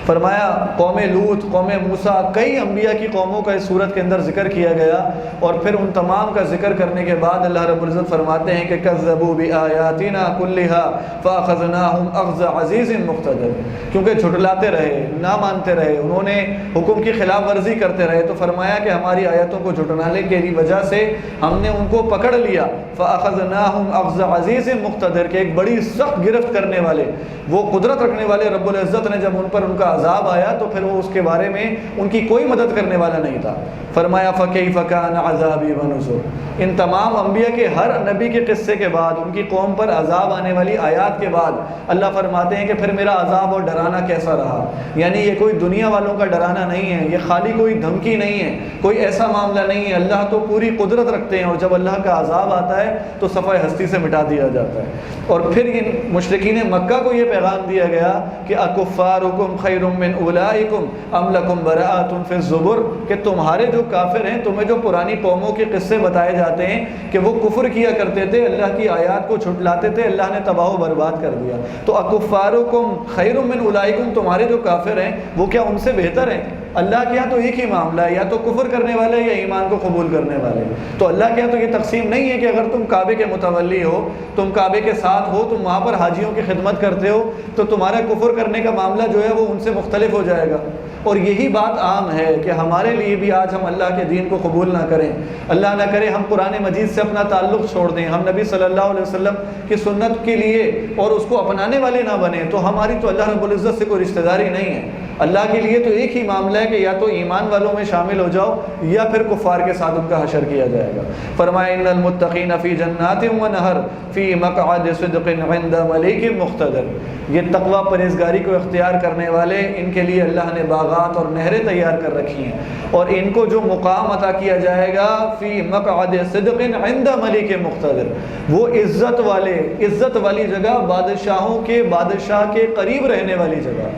فرمایا قوم لوط، قوم موسیٰ، کئی انبیاء کی قوموں کا اس صورت کے اندر ذکر کیا گیا. اور پھر ان تمام کا ذکر کرنے کے بعد اللہ رب العزت فرماتے ہیں کہ کذبوا بآیاتنا کلها فاخذناهم اخذ عزیز مقتدر، کیونکہ جھٹلاتے رہے، نہ مانتے رہے، انہوں نے حکم کی خلاف ورزی کرتے رہے. تو فرمایا کہ ہماری آیتوں کو جھٹلانے کی وجہ سے ہم نے ان کو پکڑ لیا. فاخذناهم اخذ عزیز مقتدر، کہ ایک بڑی سخت گرفت کرنے والے، وہ قدرت رکھنے والے رب العزت نے جب ان پر ان کا عذاب آیا تو پھر وہ اس کے بارے میں ان کی کوئی مدد کرنے والا نہیں تھا. فرمایا فَكَيْفَ كَانَ عَذَابِي وَنُذُرِ، ان تمام انبیاء کے ہر نبی کے قصے کے بعد، ان کی قوم پر عذاب آنے والی آیات کے بعد اللہ فرماتے ہیں کہ پھر میرا عذاب اور ڈرانا کیسا رہا. یعنی یہ کوئی دنیا والوں کا ڈرانا نہیں ہے، یہ خالی کوئی دھمکی نہیں ہے، کوئی ایسا معاملہ نہیں ہے. اللہ تو پوری قدرت رکھتے ہیں اور جب اللہ کا عذاب آتا ہے تو صفحہ ہستی سے مٹا دیا جاتا ہے. اور پھر ان مشرکین مکہ کو یہ پیغام دیا گیا کہ اکفارکم خیر من اولئکم ام لکم براءۃ فی الزبر، کہ تمہارے جو کافر ہیں، تمہیں جو پرانی قوموں کے قصے بتائے جاتے ہیں کہ وہ کفر کیا کرتے تھے، اللہ کی آیات کو جھٹلاتے تھے، اللہ نے تباہ و برباد کر دیا. تو اکفارکم خیر من اولئکم، تمہارے جو کافر ہیں وہ کیا ان سے بہتر ہیں؟ اللہ کے یہاں تو ایک ہی معاملہ ہے، یا تو کفر کرنے والے یا ایمان کو قبول کرنے والے. تو اللہ کے یہاں تو یہ تقسیم نہیں ہے کہ اگر تم کعبے کے متولی ہو، تم کعبے کے ساتھ ہو، تم وہاں پر حاجیوں کی خدمت کرتے ہو تو تمہارا کفر کرنے کا معاملہ جو ہے وہ ان سے مختلف ہو جائے گا. اور یہی بات عام ہے کہ ہمارے لیے بھی آج ہم اللہ کے دین کو قبول نہ کریں، اللہ نہ کرے ہم قرآن مجید سے اپنا تعلق چھوڑ دیں، ہم نبی صلی اللہ علیہ وسلم کی سنت کے لیے اور اس کو اپنانے والے نہ بنیں، تو ہماری تو اللہ رب العزت سے کوئی رشتہ داری نہیں ہے. اللہ کے لیے تو ایک ہی معاملہ ہے کہ یا تو ایمان والوں میں شامل ہو جاؤ یا پھر کفار کے ساتھ ان کا حشر کیا جائے گا. فرمایا ان المتقین فی جنات و نہر فی مقعد صدق عند ملیک مقتدر، یہ تقوی پرہیزگاری کو اختیار کرنے والے، ان کے لیے اللہ نے باغات اور نہریں تیار کر رکھی ہیں، اور ان کو جو مقام عطا کیا جائے گا فی مقعد صدق عند ملیک مقتدر، وہ عزت والی جگہ، بادشاہوں کے بادشاہ کے قریب رہنے والی جگہ.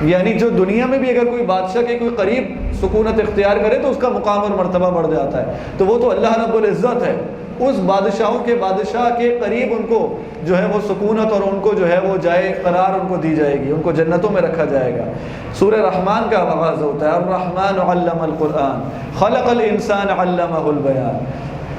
یعنی جو دنیا میں بھی اگر کوئی بادشاہ کے کوئی قریب سکونت اختیار کرے تو اس کا مقام اور مرتبہ بڑھ جاتا ہے، تو وہ تو اللہ رب العزت ہے. اس بادشاہوں کے بادشاہ کے قریب ان کو جو ہے وہ سکونت اور ان کو جو ہے وہ جائے قرار ان کو دی جائے گی، ان کو جنتوں میں رکھا جائے گا۔ سورہ رحمان کا آغاز ہوتا ہے الرحمن علم القرآن خلق الانسان علمہ البیان۔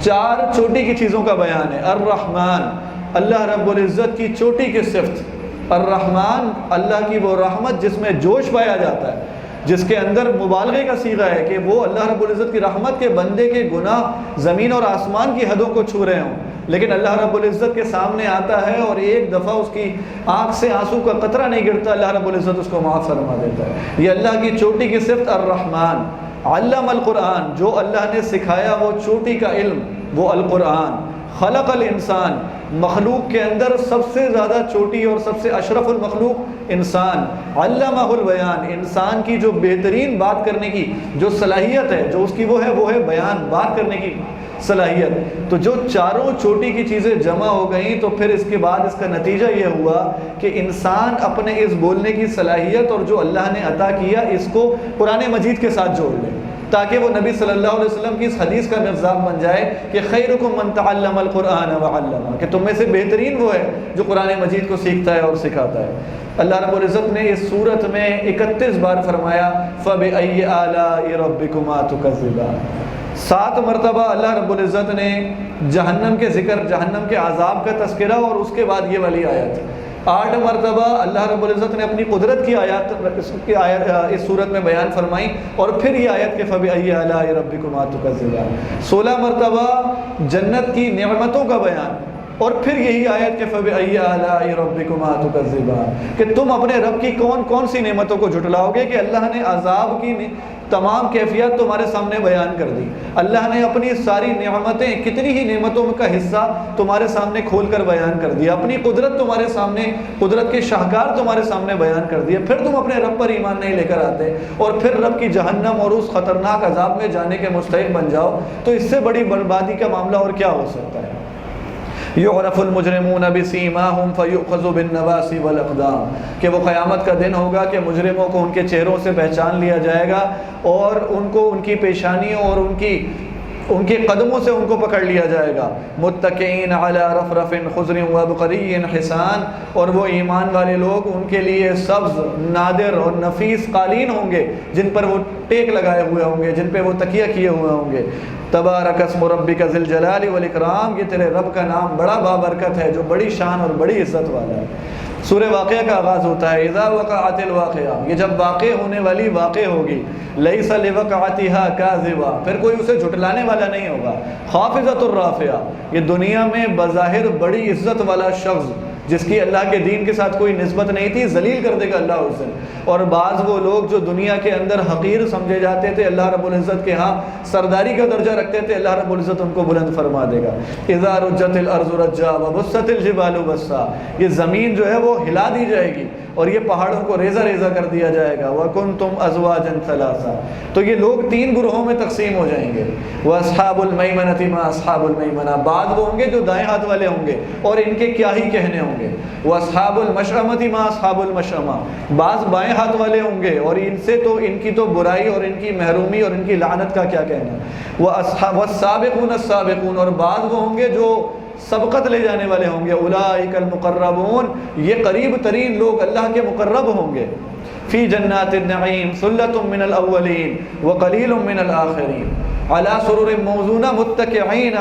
4 چوٹی کی چیزوں کا بیان ہے۔ الرحمن، اللہ رب العزت کی چوٹی کی صفت۔ الرحمن، اللہ کی وہ رحمت جس میں جوش پایا جاتا ہے، جس کے اندر مبالغے کا صیغہ ہے کہ وہ اللہ رب العزت کی رحمت کے بندے کے گناہ زمین اور آسمان کی حدوں کو چھو رہے ہوں، لیکن اللہ رب العزت کے سامنے آتا ہے اور ایک دفعہ اس کی آنکھ سے آنسو کا قطرہ نہیں گرتا، اللہ رب العزت اس کو معاف فرما دیتا ہے۔ یہ اللہ کی چوٹی کی صفت الرحمن۔ علم القرآن، جو اللہ نے سکھایا وہ چوٹی کا علم وہ القرآن۔ خلق الانسان، مخلوق کے اندر سب سے زیادہ چوٹی اور سب سے اشرف المخلوق انسان۔ علمہ البیان، انسان کی جو بہترین بات کرنے کی جو صلاحیت ہے، جو اس کی وہ ہے بیان، بات کرنے کی صلاحیت۔ تو جو چاروں چوٹی کی چیزیں جمع ہو گئیں تو پھر اس کے بعد اس کا نتیجہ یہ ہوا کہ انسان اپنے اس بولنے کی صلاحیت اور جو اللہ نے عطا کیا اس کو قرآن مجید کے ساتھ جوڑ لے، تاکہ وہ نبی صلی اللہ علیہ وسلم کی اس حدیث کا مصداق بن جائے کہ خیرکم من تعلم القرآن وعلمہ، کہ تم میں سے بہترین وہ ہے جو قرآن مجید کو سیکھتا ہے اور سکھاتا ہے۔ اللہ رب العزت نے اس سورت میں 31 بار فرمایا فَبِأَيِّ آلَاءِ رَبِّكُمَا تُكَذِّبَانِ۔ 7 مرتبہ اللہ رب العزت نے جہنم کے ذکر، جہنم کے عذاب کا تذکرہ اور اس کے بعد یہ والی آیت۔ 8 مرتبہ اللہ رب العزت نے اپنی قدرت کی آیات اس صورت میں بیان فرمائی اور پھر یہ آیت کہ فَبِأَيِّ آلَاءِ رَبِّكُمَا تُكَذِّبَانِ۔ 16 مرتبہ جنت کی نعمتوں کا بیان اور پھر یہی آیت کہ فَبِأَيِّ آلَاءِ رَبِّكُمَا تُكَذِّبَانِ، کہ تم اپنے رب کی کون کون سی نعمتوں کو جھٹلاؤ گے، کہ اللہ نے عذاب کی تمام کیفیت تمہارے سامنے بیان کر دی۔ اللہ نے اپنی ساری نعمتیں، کتنی ہی نعمتوں کا حصہ تمہارے سامنے کھول کر بیان کر دیا، اپنی قدرت تمہارے سامنے، قدرت کے شاہکار تمہارے سامنے بیان کر دیا، پھر تم اپنے رب پر ایمان نہیں لے کر آتے اور پھر رب کی جہنم اور اس خطرناک عذاب میں جانے کے مستحق بن جاؤ، تو اس سے بڑی بربادی کا معاملہ اور کیا ہو سکتا ہے۔ یعرف المجرمون بسیماہم فیؤخذ بالنواصی والاقدام، کہ وہ قیامت کا دن ہوگا کہ مجرموں کو ان کے چہروں سے پہچان لیا جائے گا اور ان کو ان کی پیشانیوں اور ان کے قدموں سے ان کو پکڑ لیا جائے گا۔ متکئین علی رفرف خضر وابقری حسان، اور وہ ایمان والے لوگ ان کے لیے سبز، نادر اور نفیس قالین ہوں گے جن پر وہ ٹیک لگائے ہوئے ہوں گے، جن پہ وہ تکیہ کیے ہوئے ہوں گے۔ تبارک اسم ربک ذی الجلال والاکرام، یہ تیرے رب کا نام بڑا بابرکت ہے جو بڑی شان اور بڑی عزت والا ہے۔ سورہ واقعہ کا آغاز ہوتا ہے اذا وقعت الواقعہ، یہ جب واقع ہونے والی واقع ہوگی، لیس لوقعتها کاذبہ، پھر کوئی اسے جھٹلانے والا نہیں ہوگا۔ خافضۃ الرافعہ، یہ دنیا میں بظاہر بڑی عزت والا شخص جس کی اللہ کے دین کے ساتھ کوئی نسبت نہیں تھی، ذلیل کر دے گا اللہ اس دن۔ اور بعض وہ لوگ جو دنیا کے اندر حقیر سمجھے جاتے تھے، اللہ رب العزت کے ہاں سرداری کا درجہ رکھتے تھے، اللہ رب العزت ان کو بلند فرما دے گا۔ اذا رجت الارض رجا وبست الجبال بسا، یہ زمین جو ہے وہ ہلا دی جائے گی اور یہ پہاڑوں کو ریزہ ریزہ کر دیا جائے گا۔ وَكُنْتُمْ أَزْوَاجًا ثَلَاثًا، تو یہ لوگ 3 گروہوں میں تقسیم ہو جائیں گے۔ وَأَصْحَابُ الْمَيْمَنَةِ مَا أَصْحَابُ الْمَيْمَنَةِ، بعض وہ ہوں گے جو دائیں ہاتھ والے ہوں گے اور ان کے کیا ہی کہنے ہوں گے۔ وَأَصْحَابُ الْمَشْأَمَةِ مَا أَصْحَابُ الْمَشْأَمَةِ، بعض بائیں ہاتھ والے ہوں گے اور ان کی تو برائی اور ان کی محرومی اور ان کی لعنت کا کیا کہنا۔ وَالسَّابِقُونَ السَّابِقُونَ، اور بعض وہ ہوں گے جو سبقت لے جانے والے ہوں گے۔ اولئک المقربون، یہ قریب ترین لوگ اللہ کے مقرب ہوں گے۔ فی جنات النعیم ثلۃ من الاولین وقلیل من الآخرین علی سرر موضونہ متکئین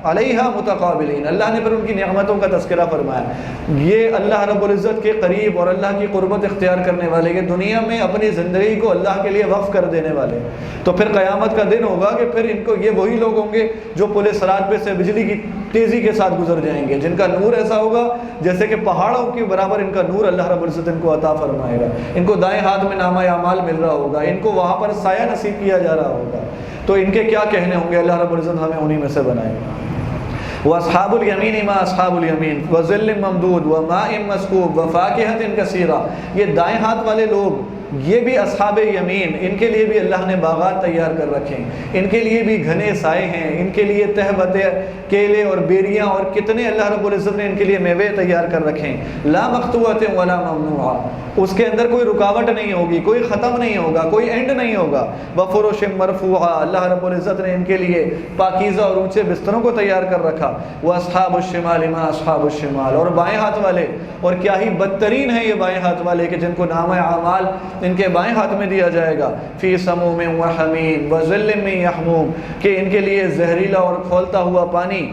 علیہا متقابلین، اللہ نے پھر ان کی نعمتوں کا تذکرہ فرمایا۔ یہ اللہ رب العزت کے قریب اور اللہ کی قربت اختیار کرنے والے، کہ دنیا میں اپنی زندگی کو اللہ کے لیے وقف کر دینے والے، تو پھر قیامت کا دن ہوگا کہ پھر ان کو، یہ وہی لوگ ہوں گے جو پل صراط پہ سے بجلی کی تیزی کے ساتھ گزر جائیں گے، جن کا نور ایسا ہوگا جیسے کہ پہاڑوں کے برابر ان کا نور اللہ رب العزت ان کو عطا فرمائے گا۔ ان کو دائیں ہاتھ میں نامہ اعمال مل رہا ہوگا، ان کو وہاں پر سایہ نصیب کیا جا رہا ہوگا، تو ان کے کیا کہنے ہوں گے، اللہ رب العزت ہمیں انہی میں سے بنائے۔ وَأَصْحَابُ الْيَمِينِ مَا أَصْحَابُ الْيَمِينِ وَظِلٍّ مَّمْدُودٍ وَمَاءٍ مَّسْكُوبٍ وَفَاكِهَةٍ كَثِيرَةٍ، یہ دائیں ہاتھ والے لوگ یہ بھی اصحاب یمین، ان کے لیے بھی اللہ نے باغات تیار کر رکھے ہیں، ان کے لیے بھی گھنے سائے ہیں، ان کے لیے تہبتے کیلے اور بیریاں اور کتنے اللہ رب العزت نے ان کے لیے میوے تیار کر رکھے ہیں۔ لا مقطوعۃ ولا ممنوعہ، اس کے اندر کوئی رکاوٹ نہیں ہوگی، کوئی ختم نہیں ہوگا، کوئی اینڈ نہیں ہوگا۔ وفرش مرفوعہ، اللہ رب العزت نے ان کے لیے پاکیزہ اور اونچے بستروں کو تیار کر رکھا۔ واصحاب الشمال ما اصحاب الشمال، اور بائیں ہاتھ والے، اور کیا ہی بدترین ہیں یہ بائیں ہاتھ والے کہ جن کو نام اعمال ان کے بائیں ہاتھ میں دیا جائے گا۔ فی سموم وحمیم وظل من یحموم، کہ ان کے لیے زہریلا اور کھولتا ہوا پانی،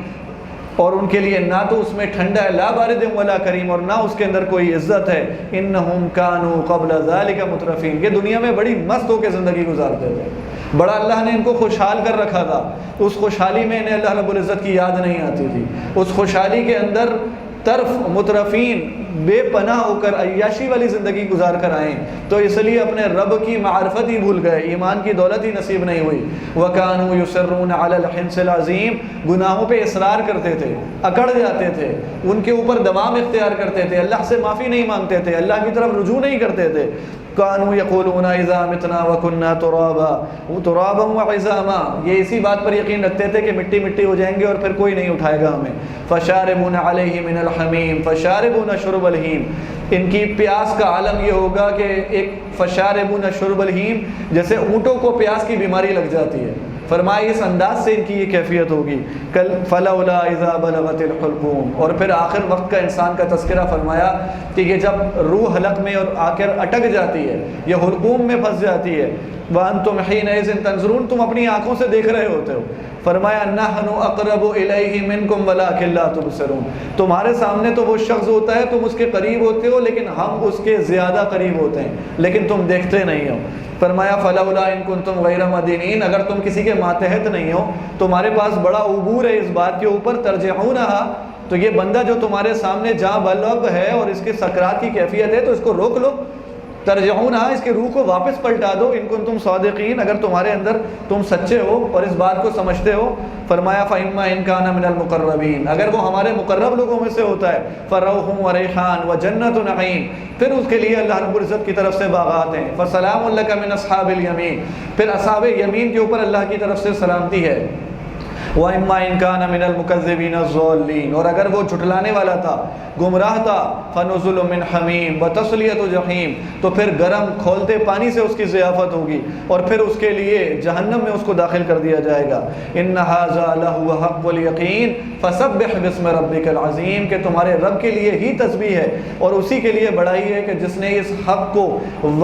اور ان کے لیے نہ تو اس میں ٹھنڈا ہے، لا بارد ولا کریم، اور نہ اس کے اندر کوئی عزت ہے۔ انہم کانوا قبل ذلک مترفین، یہ دنیا میں بڑی مست ہو کے زندگی گزارتے تھے، بڑا اللہ نے ان کو خوشحال کر رکھا تھا، اس خوشحالی میں انہیں اللہ رب العزت کی یاد نہیں آتی تھی، اس خوشحالی کے اندر طرف مترفین بے پناہ ہو کر عیاشی والی زندگی گزار کر آئیں، تو اس لیے اپنے رب کی معرفت ہی بھول گئے، ایمان کی دولت ہی نصیب نہیں ہوئی۔ وَكَانُوا يُصِرُّونَ عَلَى الْحِنْثِ الْعَظِيمِ، گناہوں پہ اصرار کرتے تھے، اکڑ جاتے تھے، ان کے اوپر دوام اختیار کرتے تھے، اللہ سے معافی نہیں مانگتے تھے، اللہ کی طرف رجوع نہیں کرتے تھے۔ كانوا يقولون اذا متنا وكنا ترابا وعظاما، یہ اسی بات پر یقین رکھتے تھے کہ مٹی مٹی ہو جائیں گے اور پھر کوئی نہیں اٹھائے گا ہمیں۔ فشاربون علیہ من الحمیم فشاربون شرب الہیم، ان کی پیاس کا عالم یہ ہوگا کہ ایک فشاربون شرب الہیم، جیسے اونٹوں کو پیاس کی بیماری لگ جاتی ہے، فرمایا اس انداز سے ان کی یہ کیفیت ہوگی۔ کل فلولا اذا بلغت الحلقوم، اور پھر آخر وقت کا انسان کا تذکرہ فرمایا کہ یہ جب روح حلق میں اور آ کر اٹک جاتی ہے، یہ حلقوم میں پھنس جاتی ہے، وانتم حینئذ تنظرون، تم اپنی آنکھوں سے دیکھ رہے ہوتے ہو، فرمایا نحن اقرب الیہ منکم ولکن لا تبصرون، تمہارے سامنے تو وہ شخص ہوتا ہے، تم اس کے قریب ہوتے ہو، لیکن ہم اس کے زیادہ قریب ہوتے ہیں، لیکن تم دیکھتے نہیں ہو۔ فرمایا فلولا ان کنتم غیر مدینین، اگر تم کسی کے ماتحت نہیں ہو، تمہارے پاس بڑا عبور ہے اس بات کے اوپر، ترجعونہا، تو یہ بندہ جو تمہارے سامنے جاں بلغ ہے اور اس کے سکرات کی کیفیت ہے، تو اس کو روک لو، ترجعونہا، اس کے روح کو واپس پلٹا دو، ان کنتم صادقین، اگر تمہارے اندر تم سچے ہو اور اس بات کو سمجھتے ہو۔ فرمایا فإما إن كان من المقربین، اگر وہ ہمارے مقرب لوگوں میں سے ہوتا ہے، فروح وریحان وجنت نعیم، پھر اس کے لیے اللہ رب العزت کی طرف سے باغات ہیں، فسلام لک من اصحاب الیمین، پھر اصحاب یمین کے اوپر اللہ کی طرف سے سلامتی ہے۔ وَإِمَّا إِن كَانَ مِنَ الْمُكَذِّبِينَ الضَّالِّينَ، اور اگر وہ جھٹلانے والا تھا، گمراہ تھا، فَنُزُلٌ مِّنْ حَمِيمٍ وَتَصْلِيَةُ جَحِيمٍ، تو پھر گرم کھولتے پانی سے اس کی ضیافت ہوگی اور پھر اس کے لیے جہنم میں اس کو داخل کر دیا جائے گا۔ إِنَّ هَذَا لَهُوَ حَقُّ الْيَقِينِ فَسَبِّحْ بِاسْمِ رَبِّكَ الْعَظِيمِ، کہ تمہارے رب کے لیے ہی تسبیح ہے اور اسی کے لیے بڑائی ہے کہ جس نے اس حق کو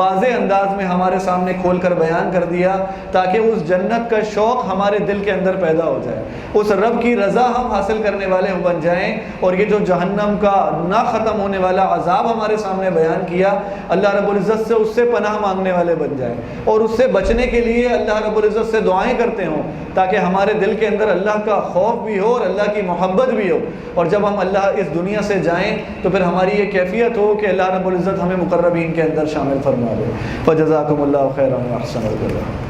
واضح انداز میں ہمارے سامنے کھول کر بیان کر دیا، تاکہ اس جنت کا شوق ہمارے دل کے اندر پیدا ہو جائے، اس رب کی رضا ہم حاصل کرنے والے بن جائیں، اور یہ جو جہنم کا نہ ختم ہونے والا عذاب ہمارے سامنے بیان کیا، اللہ رب العزت سے اس سے پناہ مانگنے والے بن جائیں، اور اس سے بچنے کے لیے اللہ رب العزت سے دعائیں کرتے ہوں، تاکہ ہمارے دل کے اندر اللہ کا خوف بھی ہو اور اللہ کی محبت بھی ہو، اور جب ہم اللہ اس دنیا سے جائیں تو پھر ہماری یہ کیفیت ہو کہ اللہ رب العزت ہمیں مقربین کے اندر شامل فرما دے۔ فجزاکم اللہ خیرا و احسن الجزاء۔